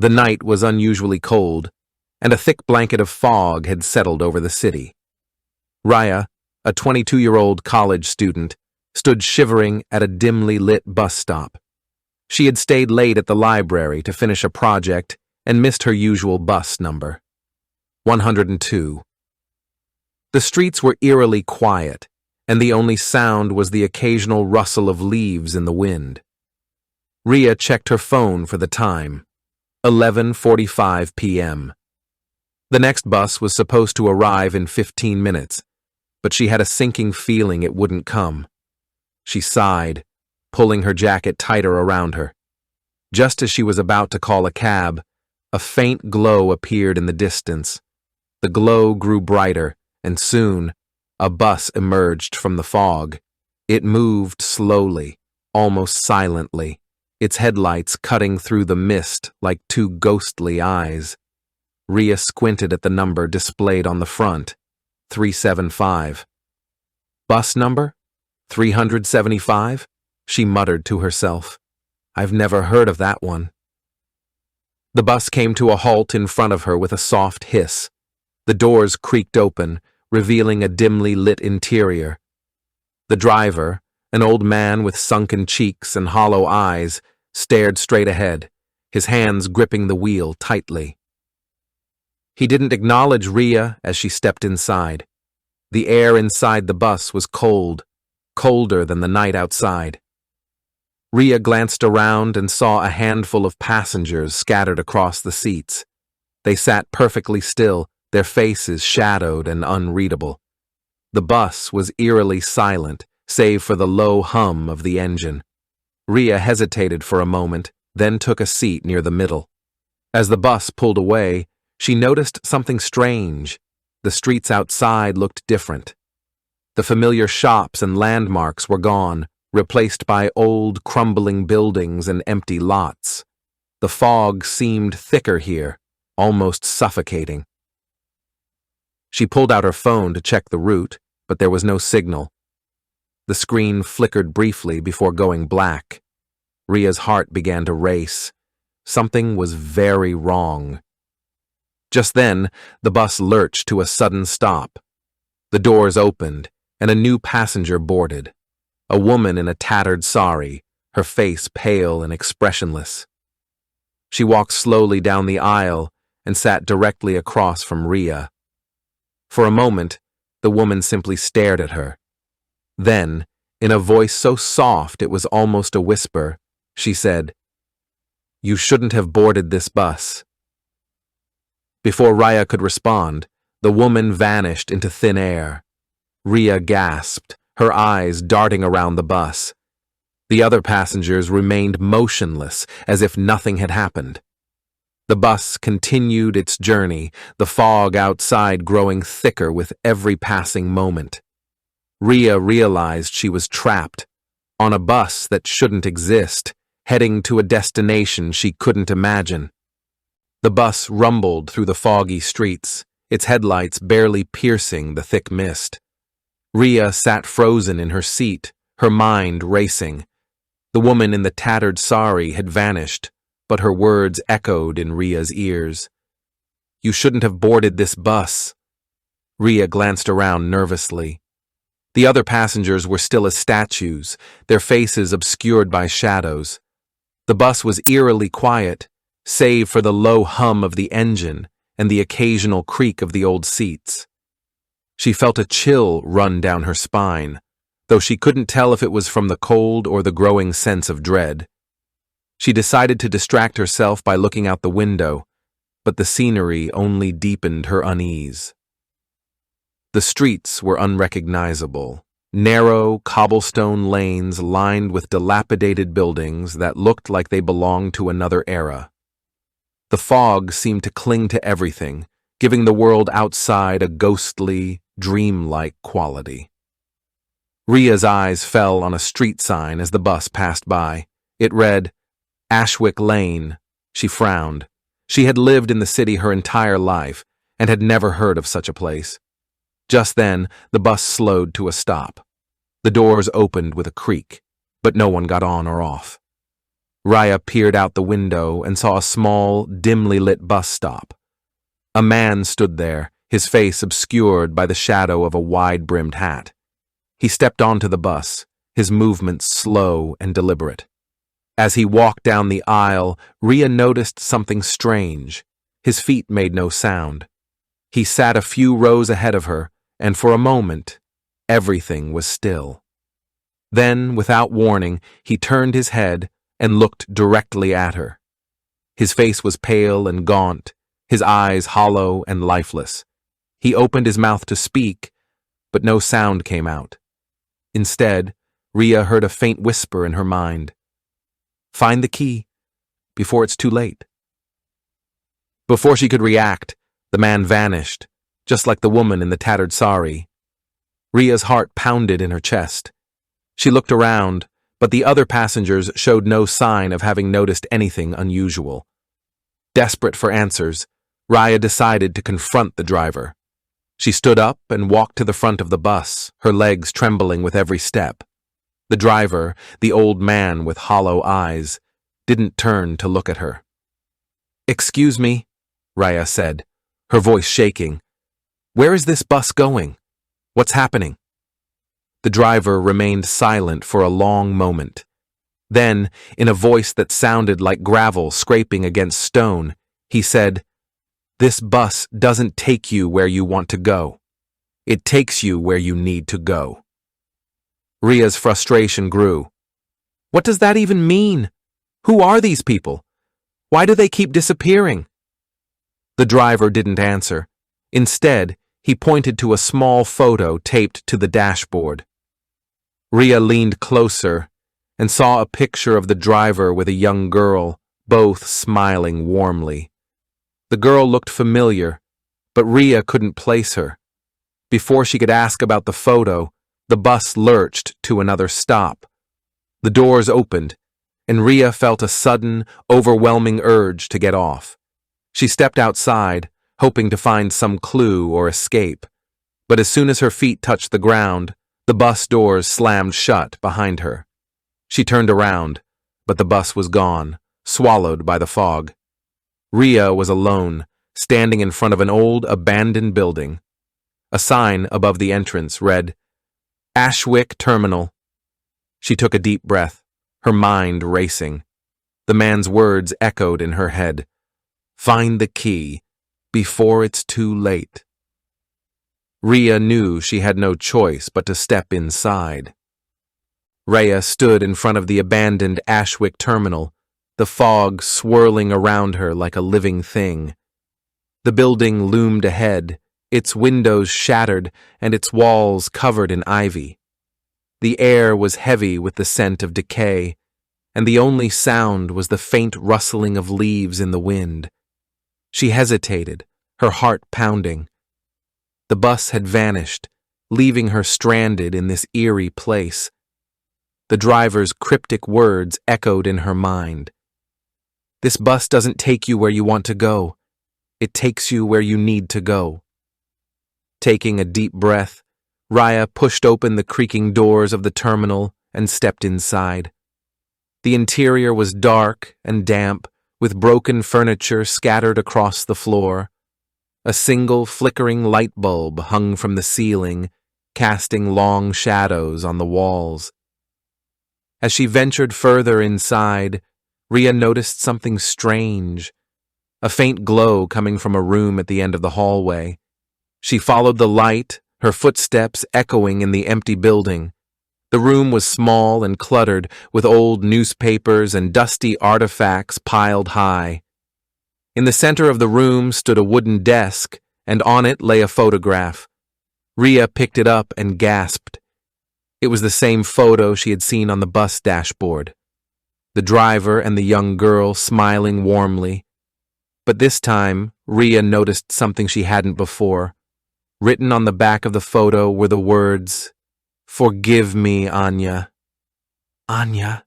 The night was unusually cold, and a thick blanket of fog had settled over the city. Raya, a 22-year-old college student, stood shivering at a dimly lit bus stop. She had stayed late at the library to finish a project and missed her usual bus number. 102. The streets were eerily quiet, and the only sound was the occasional rustle of leaves in the wind. Rhea checked her phone for the time. 11:45 p.m. The next bus was supposed to arrive in 15 minutes, but she had a sinking feeling it wouldn't come. She sighed, pulling her jacket tighter around her. Just as she was about to call a cab, a faint glow appeared in the distance. The glow grew brighter, and soon, a bus emerged from the fog. It moved slowly, almost silently, its headlights cutting through the mist like two ghostly eyes. Rhea squinted at the number displayed on the front, 375. Bus number? 375? She muttered to herself. I've never heard of that one. The bus came to a halt in front of her with a soft hiss. The doors creaked open, revealing a dimly lit interior. The driver, an old man with sunken cheeks and hollow eyes, stared straight ahead, his hands gripping the wheel tightly. He didn't acknowledge Rhea as she stepped inside. The air inside the bus was cold, colder than the night outside. Rhea glanced around and saw a handful of passengers scattered across the seats. They sat perfectly still, their faces shadowed and unreadable. The bus was eerily silent, save for the low hum of the engine. Rhea hesitated for a moment, then took a seat near the middle. As the bus pulled away, she noticed something strange. The streets outside looked different. The familiar shops and landmarks were gone, replaced by old, crumbling buildings and empty lots. The fog seemed thicker here, almost suffocating. She pulled out her phone to check the route, but there was no signal. The screen flickered briefly before going black. Rhea's heart began to race. Something was very wrong. Just then, the bus lurched to a sudden stop. The doors opened, and a new passenger boarded. A woman in a tattered sari, her face pale and expressionless. She walked slowly down the aisle and sat directly across from Rhea. For a moment, the woman simply stared at her. Then, in a voice so soft it was almost a whisper, she said, "You shouldn't have boarded this bus." Before Rhea could respond, the woman vanished into thin air. Rhea gasped, her eyes darting around the bus. The other passengers remained motionless, as if nothing had happened. The bus continued its journey, the fog outside growing thicker with every passing moment. Rhea realized she was trapped, on a bus that shouldn't exist, heading to a destination she couldn't imagine. The bus rumbled through the foggy streets, its headlights barely piercing the thick mist. Rhea sat frozen in her seat, her mind racing. The woman in the tattered sari had vanished, but her words echoed in Rhea's ears. "You shouldn't have boarded this bus." Rhea glanced around nervously. The other passengers were still as statues, their faces obscured by shadows. The bus was eerily quiet, save for the low hum of the engine and the occasional creak of the old seats. She felt a chill run down her spine, though she couldn't tell if it was from the cold or the growing sense of dread. She decided to distract herself by looking out the window, but the scenery only deepened her unease. The streets were unrecognizable, narrow cobblestone lanes lined with dilapidated buildings that looked like they belonged to another era. The fog seemed to cling to everything, giving the world outside a ghostly, dreamlike quality. Rhea's eyes fell on a street sign as the bus passed by. It read, Ashwick Lane. She frowned. She had lived in the city her entire life and had never heard of such a place. Just then, the bus slowed to a stop. The doors opened with a creak, but no one got on or off. Raya peered out the window and saw a small, dimly lit bus stop. A man stood there, his face obscured by the shadow of a wide-brimmed hat. He stepped onto the bus, his movements slow and deliberate. As he walked down the aisle, Rhea noticed something strange. His feet made no sound. He sat a few rows ahead of her, and for a moment, everything was still. Then, without warning, he turned his head and looked directly at her. His face was pale and gaunt, his eyes hollow and lifeless. He opened his mouth to speak, but no sound came out. Instead, Rhea heard a faint whisper in her mind. "Find the key, before it's too late." Before she could react, the man vanished, just like the woman in the tattered sari. Rhea's heart pounded in her chest. She looked around, but the other passengers showed no sign of having noticed anything unusual. Desperate for answers, Rhea decided to confront the driver. She stood up and walked to the front of the bus, her legs trembling with every step. The driver, the old man with hollow eyes, didn't turn to look at her. "Excuse me," Rhea said, her voice shaking. "Where is this bus going? What's happening?" The driver remained silent for a long moment. Then, in a voice that sounded like gravel scraping against stone, he said, "This bus doesn't take you where you want to go. It takes you where you need to go." Rhea's frustration grew. What does that even mean? Who are these people? Why do they keep disappearing? The driver didn't answer. Instead, he pointed to a small photo taped to the dashboard. Rhea leaned closer and saw a picture of the driver with a young girl, both smiling warmly. The girl looked familiar, but Rhea couldn't place her. Before she could ask about the photo, the bus lurched to another stop. The doors opened, and Rhea felt a sudden, overwhelming urge to get off. She stepped outside, hoping to find some clue or escape. But as soon as her feet touched the ground, the bus doors slammed shut behind her. She turned around, but the bus was gone, swallowed by the fog. Rhea was alone, standing in front of an old, abandoned building. A sign above the entrance read, "Ashwick Terminal." She took a deep breath, her mind racing. The man's words echoed in her head. "Find the key, before it's too late." Rhea knew she had no choice but to step inside. Rhea stood in front of the abandoned Ashwick Terminal, the fog swirling around her like a living thing. The building loomed ahead, its windows shattered and its walls covered in ivy. The air was heavy with the scent of decay, and the only sound was the faint rustling of leaves in the wind. She hesitated, her heart pounding. The bus had vanished, leaving her stranded in this eerie place. The driver's cryptic words echoed in her mind. "This bus doesn't take you where you want to go. It takes you where you need to go." Taking a deep breath, Rhea pushed open the creaking doors of the terminal and stepped inside. The interior was dark and damp, with broken furniture scattered across the floor. A single flickering light bulb hung from the ceiling, casting long shadows on the walls. As she ventured further inside, Rhea noticed something strange, a faint glow coming from a room at the end of the hallway. She followed the light, her footsteps echoing in the empty building. The room was small and cluttered, with old newspapers and dusty artifacts piled high. In the center of the room stood a wooden desk, and on it lay a photograph. Rhea picked it up and gasped. It was the same photo she had seen on the bus dashboard. The driver and the young girl smiling warmly. But this time, Rhea noticed something she hadn't before. Written on the back of the photo were the words, "Forgive me, Anya." "Anya,"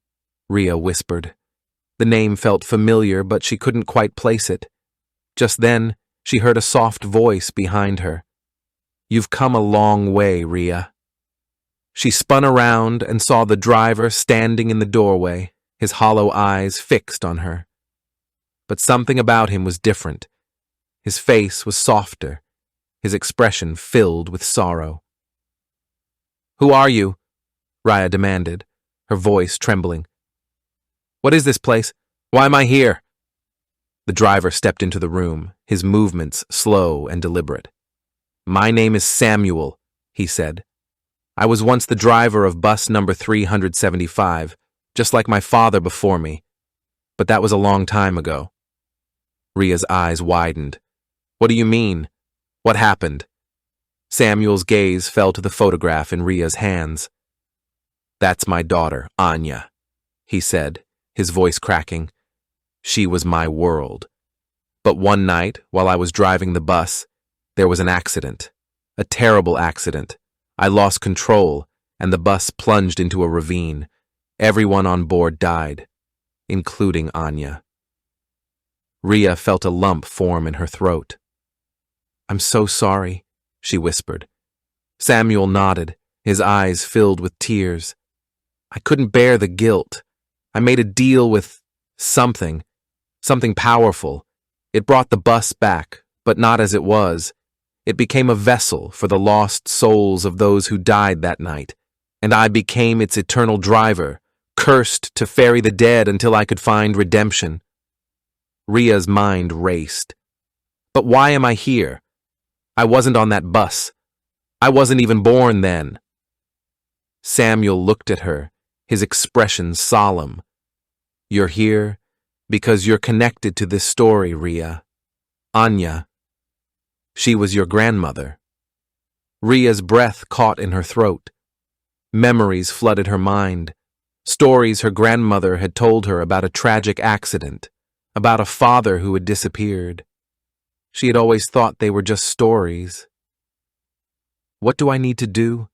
Rhea whispered. The name felt familiar, but she couldn't quite place it. Just then, she heard a soft voice behind her. "You've come a long way, Rhea." She spun around and saw the driver standing in the doorway, his hollow eyes fixed on her. But something about him was different. His face was softer, his expression filled with sorrow. "Who are you?" Raya demanded, her voice trembling. "What is this place? Why am I here?" The driver stepped into the room, his movements slow and deliberate. "My name is Samuel," he said. "I was once the driver of bus number 375, just like my father before me. But that was a long time ago." Ria's eyes widened. "What do you mean? What happened?" Samuel's gaze fell to the photograph in Ria's hands. "That's my daughter, Anya," he said, his voice cracking. "She was my world. But one night, while I was driving the bus, there was an accident. A terrible accident. I lost control, and the bus plunged into a ravine. Everyone on board died, including Anya." Ria felt a lump form in her throat. "I'm so sorry," she whispered. Samuel nodded, his eyes filled with tears. "I couldn't bear the guilt. I made a deal with something powerful. It brought the bus back, but not as it was. It became a vessel for the lost souls of those who died that night, and I became its eternal driver, cursed to ferry the dead until I could find redemption." Ria's mind raced. "But why am I here? I wasn't on that bus. I wasn't even born then." Samuel looked at her, his expression solemn. "You're here because you're connected to this story, Ria. Anya. She was your grandmother." Ria's breath caught in her throat. Memories flooded her mind, stories her grandmother had told her about a tragic accident, about a father who had disappeared. She had always thought they were just stories. "What do I need to do?"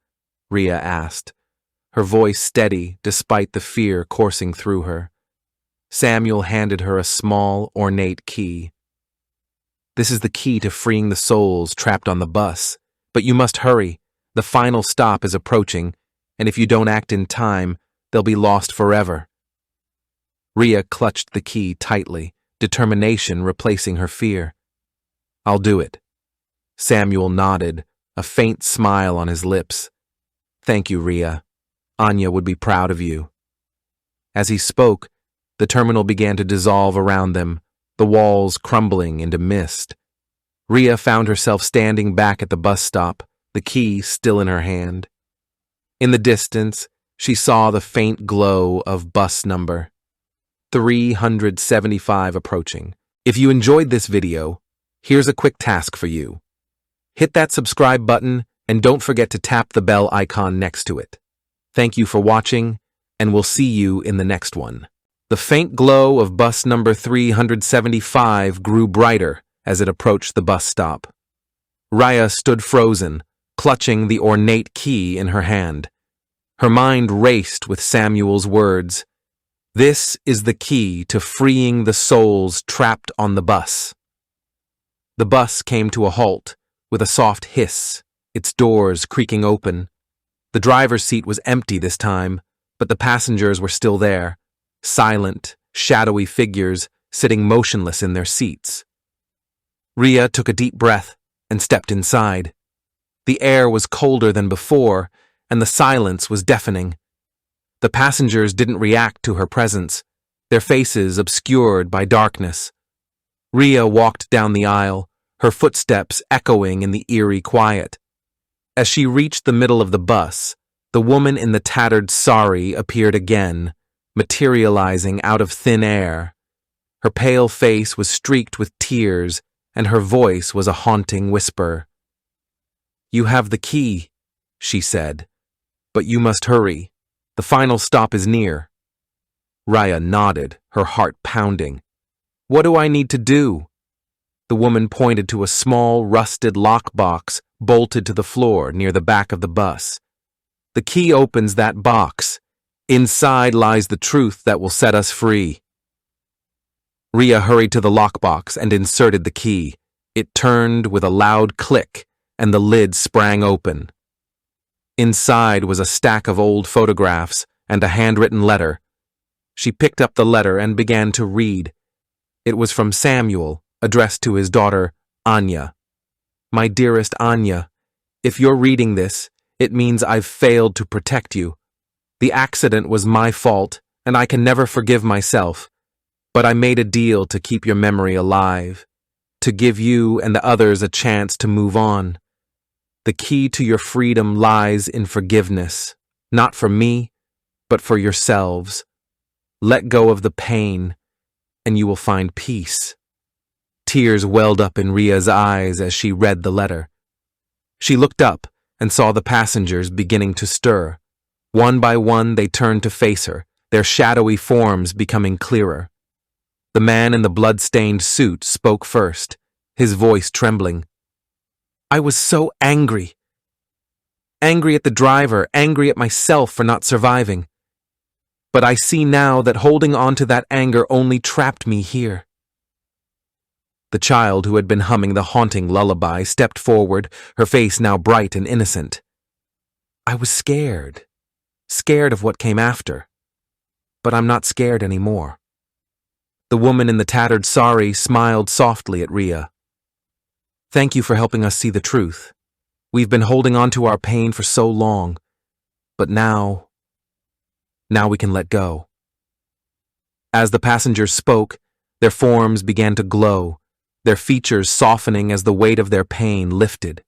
Ria asked, her voice steady despite the fear coursing through her. Samuel handed her a small, ornate key. "This is the key to freeing the souls trapped on the bus, but you must hurry. The final stop is approaching, and if you don't act in time, they'll be lost forever." Ria clutched the key tightly, determination replacing her fear. "I'll do it." Samuel nodded, a faint smile on his lips. "Thank you, Ria. Anya would be proud of you." As he spoke, the terminal began to dissolve around them, the walls crumbling into mist. Ria found herself standing back at the bus stop, the key still in her hand. In the distance, she saw the faint glow of bus number 375 approaching. If you enjoyed this video, here's a quick task for you. Hit that subscribe button and don't forget to tap the bell icon next to it. Thank you for watching, and we'll see you in the next one. The faint glow of bus number 375 grew brighter as it approached the bus stop. Raya stood frozen, clutching the ornate key in her hand. Her mind raced with Samuel's words. "This is the key to freeing the souls trapped on the bus." The bus came to a halt, with a soft hiss, its doors creaking open. The driver's seat was empty this time, but the passengers were still there, silent, shadowy figures sitting motionless in their seats. Ria took a deep breath and stepped inside. The air was colder than before, and the silence was deafening. The passengers didn't react to her presence, their faces obscured by darkness. Ria walked down the aisle, her footsteps echoing in the eerie quiet. As she reached the middle of the bus, the woman in the tattered sari appeared again, materializing out of thin air. Her pale face was streaked with tears, and her voice was a haunting whisper. "You have the key," she said, "but you must hurry. The final stop is near." Raya nodded, her heart pounding. "What do I need to do?" The woman pointed to a small, rusted lockbox bolted to the floor near the back of the bus. "The key opens that box. Inside lies the truth that will set us free." Ria hurried to the lockbox and inserted the key. It turned with a loud click, and the lid sprang open. Inside was a stack of old photographs and a handwritten letter. She picked up the letter and began to read. It was from Samuel, addressed to his daughter, Anya. My dearest Anya, if you're reading this, it means I've failed to protect you. The accident was my fault, and I can never forgive myself. But I made a deal to keep your memory alive, to give you and the others a chance to move on. The key to your freedom lies in forgiveness, not for me, but for yourselves. Let go of the pain, and you will find peace. Tears welled up in Ria's eyes as she read the letter. She looked up and saw the passengers beginning to stir. One by one they turned to face her, their shadowy forms becoming clearer. The man in the blood-stained suit spoke first, his voice trembling. I was so angry. Angry at the driver, angry at myself for not surviving. But I see now that holding on to that anger only trapped me here. The child who had been humming the haunting lullaby stepped forward, her face now bright and innocent. I was scared of what came after. But I'm not scared anymore. The woman in the tattered sari smiled softly at Ria. Thank you for helping us see the truth. We've been holding on to our pain for so long, but now we can let go. As the passengers spoke, their forms began to glow, their features softening as the weight of their pain lifted.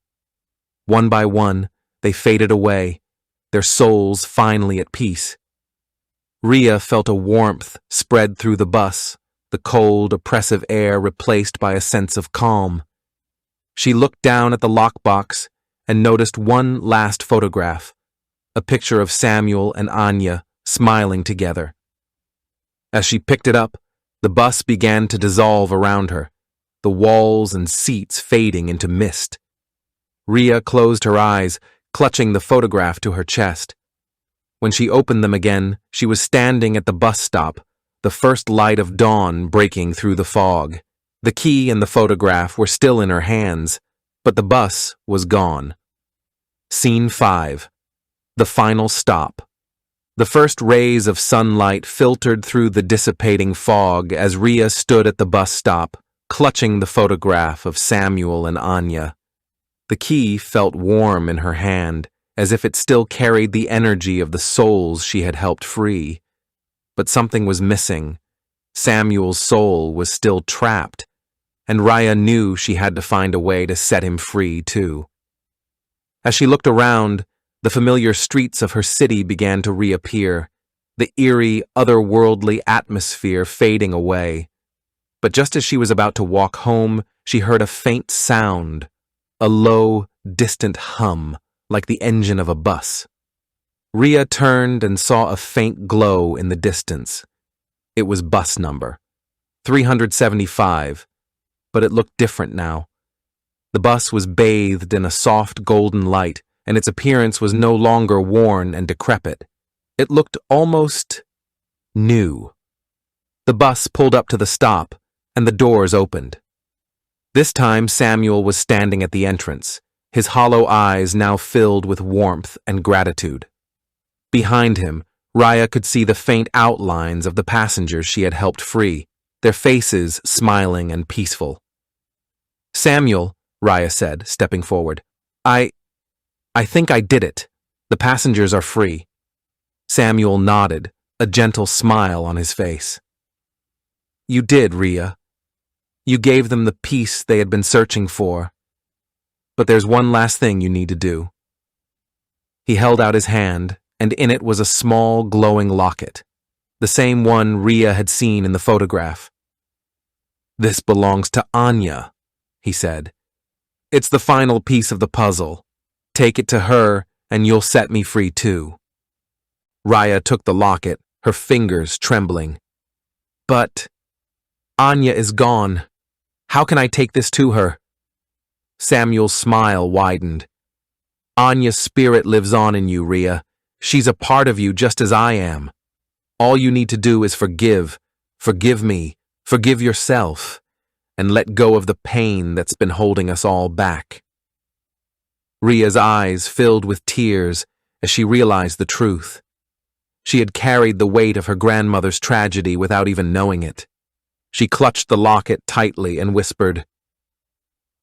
One by one, they faded away, their souls finally at peace. Ria felt a warmth spread through the bus, the cold, oppressive air replaced by a sense of calm. She looked down at the lockbox and noticed one last photograph, a picture of Samuel and Anya smiling together. As she picked it up, the bus began to dissolve around her, the walls and seats fading into mist. Ria closed her eyes, clutching the photograph to her chest. When she opened them again, she was standing at the bus stop, the first light of dawn breaking through the fog. The key and the photograph were still in her hands, but the bus was gone. Scene 5. The final stop. The first rays of sunlight filtered through the dissipating fog as Ria stood at the bus stop, clutching the photograph of Samuel and Anya. The key felt warm in her hand, as if it still carried the energy of the souls she had helped free. But something was missing. Samuel's soul was still trapped, and Ria knew she had to find a way to set him free, too. As she looked around, the familiar streets of her city began to reappear, the eerie, otherworldly atmosphere fading away. But just as she was about to walk home, she heard a faint sound, a low, distant hum, like the engine of a bus. Ria turned and saw a faint glow in the distance. It was bus number 375, but it looked different now. The bus was bathed in a soft golden light, and its appearance was no longer worn and decrepit. It looked almost new. The bus pulled up to the stop, and the doors opened. This time Samuel was standing at the entrance, his hollow eyes now filled with warmth and gratitude. Behind him, Ria could see the faint outlines of the passengers she had helped free, their faces smiling and peaceful. Samuel, Ria said, stepping forward, I think I did it. The passengers are free. Samuel nodded, a gentle smile on his face. You did, Ria. You gave them the peace they had been searching for. But there's one last thing you need to do. He held out his hand, and in it was a small, glowing locket, the same one Ria had seen in the photograph. This belongs to Anya, he said. It's the final piece of the puzzle. Take it to her, and you'll set me free too. Ria took the locket, her fingers trembling. But Anya is gone. How can I take this to her? Samuel's smile widened. Anya's spirit lives on in you, Ria. She's a part of you just as I am. All you need to do is forgive me, forgive yourself, and let go of the pain that's been holding us all back. Ria's eyes filled with tears as she realized the truth. She had carried the weight of her grandmother's tragedy without even knowing it. She clutched the locket tightly and whispered,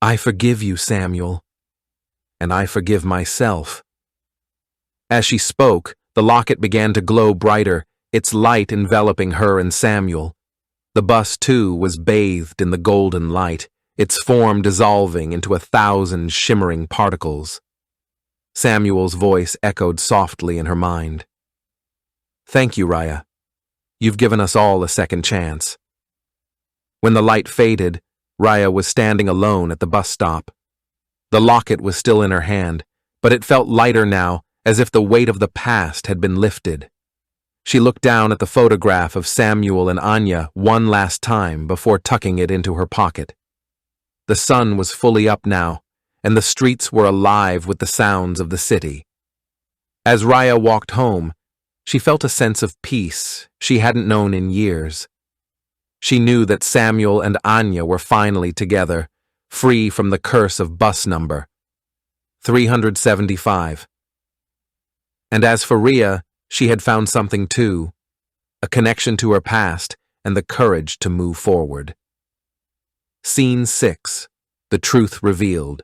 "I forgive you, Samuel, and I forgive myself." As she spoke, the locket began to glow brighter, its light enveloping her and Samuel. The bus, too, was bathed in the golden light, its form dissolving into 1,000 shimmering particles. Samuel's voice echoed softly in her mind. "Thank you, Raya. You've given us all a second chance." When the light faded, Raya was standing alone at the bus stop. The locket was still in her hand, but it felt lighter now, as if the weight of the past had been lifted. She looked down at the photograph of Samuel and Anya one last time before tucking it into her pocket. The sun was fully up now, and the streets were alive with the sounds of the city. As Raya walked home, she felt a sense of peace she hadn't known in years. She knew that Samuel and Anya were finally together, free from the curse of bus number 375. And as for Rhea, she had found something too, a connection to her past and the courage to move forward. Scene 6. The Truth Revealed.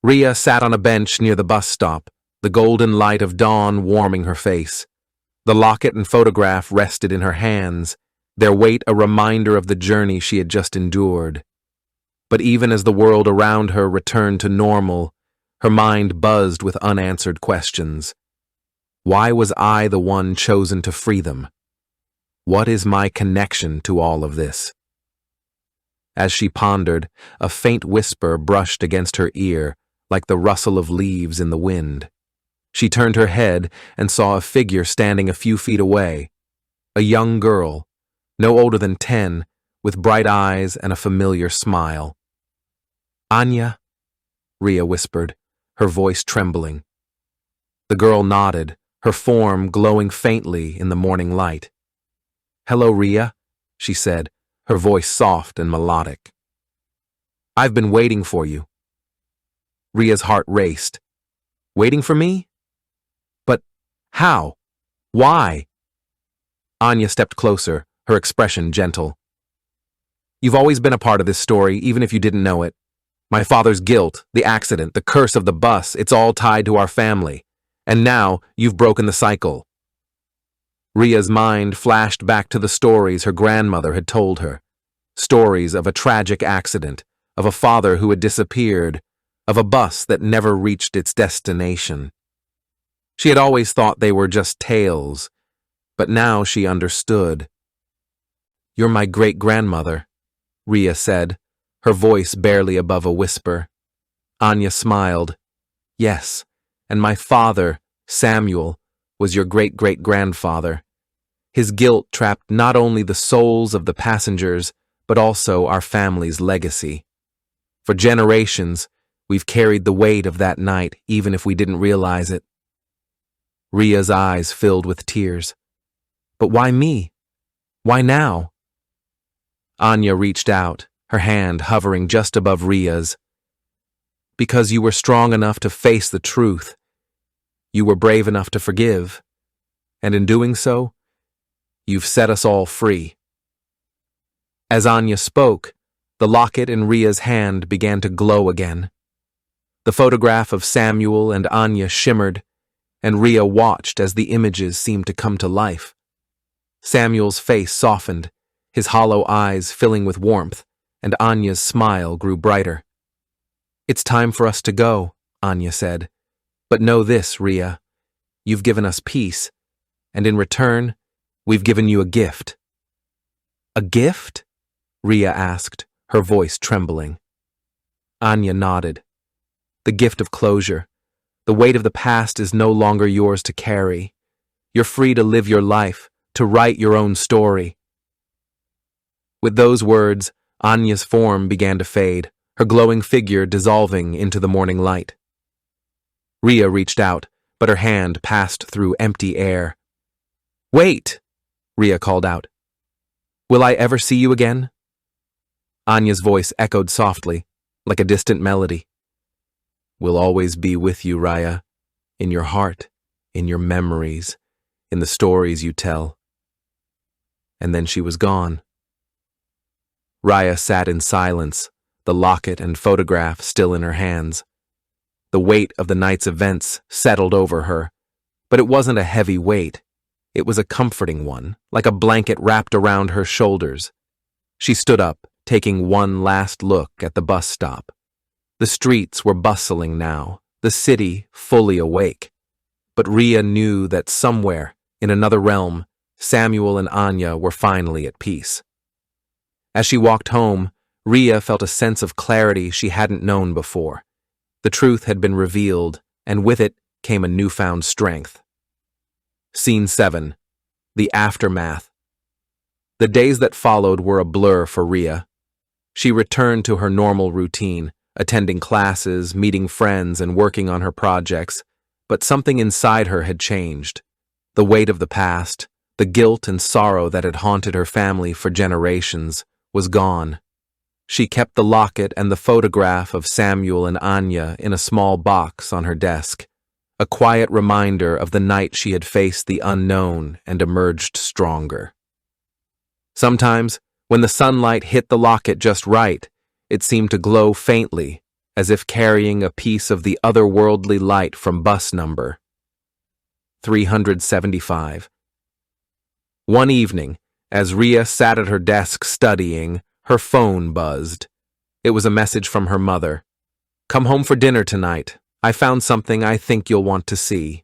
Rhea sat on a bench near the bus stop, the golden light of dawn warming her face. The locket and photograph rested in her hands, their weight a reminder of the journey she had just endured. But even as the world around her returned to normal, her mind buzzed with unanswered questions. Why was I the one chosen to free them? What is my connection to all of this? As she pondered, a faint whisper brushed against her ear, like the rustle of leaves in the wind. She turned her head and saw a figure standing a few feet away. A young girl, no older than 10, with bright eyes and a familiar smile. "Anya," Rhea whispered, her voice trembling. The girl nodded, her form glowing faintly in the morning light. "Hello, Rhea," she said, her voice soft and melodic. "I've been waiting for you." Rhea's heart raced. "Waiting for me? But how? Why?" Anya stepped closer, her expression gentle. "You've always been a part of this story, even if you didn't know it. My father's guilt, the accident, the curse of the bus, it's all tied to our family. And now you've broken the cycle." Rhea's mind flashed back to the stories her grandmother had told her. Stories of a tragic accident, of a father who had disappeared, of a bus that never reached its destination. She had always thought they were just tales, but now she understood. "You're my great-grandmother," Rhea said, her voice barely above a whisper. Anya smiled. "Yes, and my father, Samuel, was your great-great-grandfather. His guilt trapped not only the souls of the passengers, but also our family's legacy. For generations, we've carried the weight of that night, even if we didn't realize it." Rhea's eyes filled with tears. "But why me? Why now?" Anya reached out, her hand hovering just above Rhea's. "Because you were strong enough to face the truth. You were brave enough to forgive. And in doing so, you've set us all free." As Anya spoke, the locket in Rhea's hand began to glow again. The photograph of Samuel and Anya shimmered, and Rhea watched as the images seemed to come to life. Samuel's face softened, his hollow eyes filling with warmth, and Anya's smile grew brighter. "It's time for us to go," Anya said. "But know this, Rhea. You've given us peace, and in return, we've given you a gift." "A gift?" Rhea asked, her voice trembling. Anya nodded. "The gift of closure. The weight of the past is no longer yours to carry. You're free to live your life, to write your own story." With those words, Anya's form began to fade, her glowing figure dissolving into the morning light. Rhea reached out, but her hand passed through empty air. "Wait!" Rhea called out. "Will I ever see you again?" Anya's voice echoed softly, like a distant melody. "We'll always be with you, Raya, in your heart, in your memories, in the stories you tell. And then she was gone. Raya sat in silence, the locket and photograph still in her hands. The weight of the night's events settled over her, but it wasn't a heavy weight. It was a comforting one, like a blanket wrapped around her shoulders. She stood up, taking one last look at the bus stop. The streets were bustling now, the city fully awake. But Rhea knew that somewhere, in another realm, Samuel and Anya were finally at peace. As she walked home, Rhea felt a sense of clarity she hadn't known before. The truth had been revealed, and with it came a newfound strength. Scene 7. The Aftermath. The days that followed were a blur for Rhea. She returned to her normal routine, attending classes, meeting friends, and working on her projects, but something inside her had changed. The weight of the past, the guilt and sorrow that had haunted her family for generations, was gone. She kept the locket and the photograph of Samuel and Anya in a small box on her desk, a quiet reminder of the night she had faced the unknown and emerged stronger. Sometimes, when the sunlight hit the locket just right, it seemed to glow faintly, as if carrying a piece of the otherworldly light from bus number 375. One evening, as Rhea sat at her desk studying, her phone buzzed. It was a message from her mother. "Come home for dinner tonight. I found something I think you'll want to see."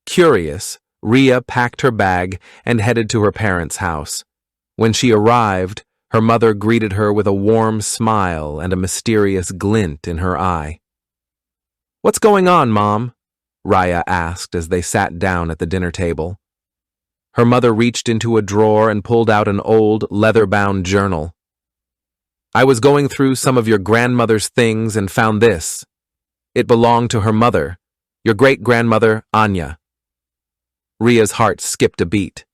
Curious, Rhea packed her bag and headed to her parents' house. When she arrived, her mother greeted her with a warm smile and a mysterious glint in her eye. "What's going on, Mom?" Rhea asked as they sat down at the dinner table. Her mother reached into a drawer and pulled out an old, leather-bound journal. "I was going through some of your grandmother's things and found this. It belonged to her mother, your great-grandmother, Anya." Rhea's heart skipped a beat.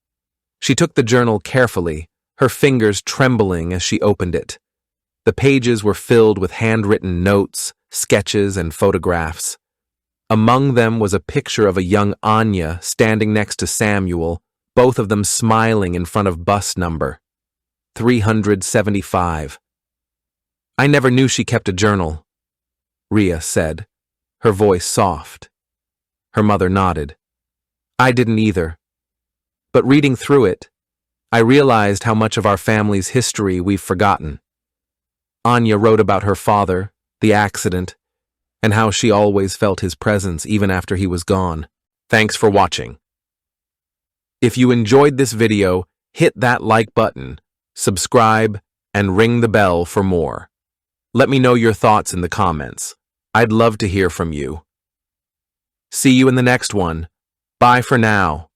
She took the journal carefully, her fingers trembling as she opened it. The pages were filled with handwritten notes, sketches, and photographs. Among them was a picture of a young Anya standing next to Samuel, both of them smiling in front of bus number 375. "I never knew she kept a journal," Rhea said, her voice soft. Her mother nodded. "I didn't either. But reading through it, I realized how much of our family's history we've forgotten. Anya wrote about her father, the accident, and how she always felt his presence even after he was gone." Thanks for watching. If you enjoyed this video, hit that like button, subscribe, and ring the bell for more. Let me know your thoughts in the comments. I'd love to hear from you. See you in the next one. Bye for now.